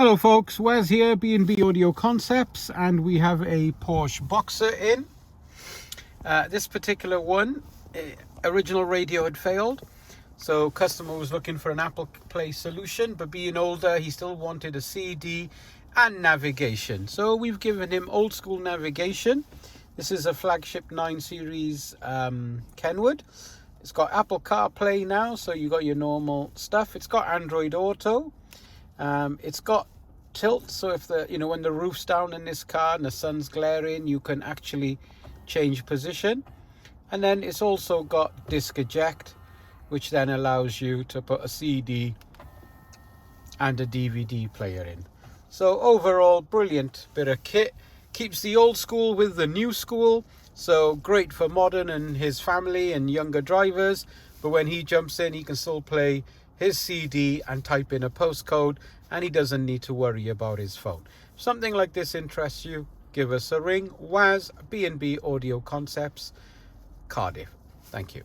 Hello folks, Wes here, B&B Audio Concepts, and we have a Porsche Boxster in. This particular one, original radio had failed, so customer was looking for an Apple Play solution, but being older he still wanted a CD and navigation. So we've given him old school navigation. This is a flagship 9 series KENWOOD. It's got Apple CarPlay now, so you got your normal stuff. It's got Android Auto. It's got tilt, so if when the roof's down in this car and the sun's glaring, you can actually change position. And then it's also got disc eject, which then allows you to put a CD and a DVD player in. So overall, brilliant bit of kit. Keeps the old school with the new school, so great for modern and his family and younger drivers. But when he jumps in, he can still play his CD and type in a postcode, and he doesn't need to worry about his phone. If something like this interests you, give us a ring. Waz, B&B Audio Concepts, Cardiff. Thank you.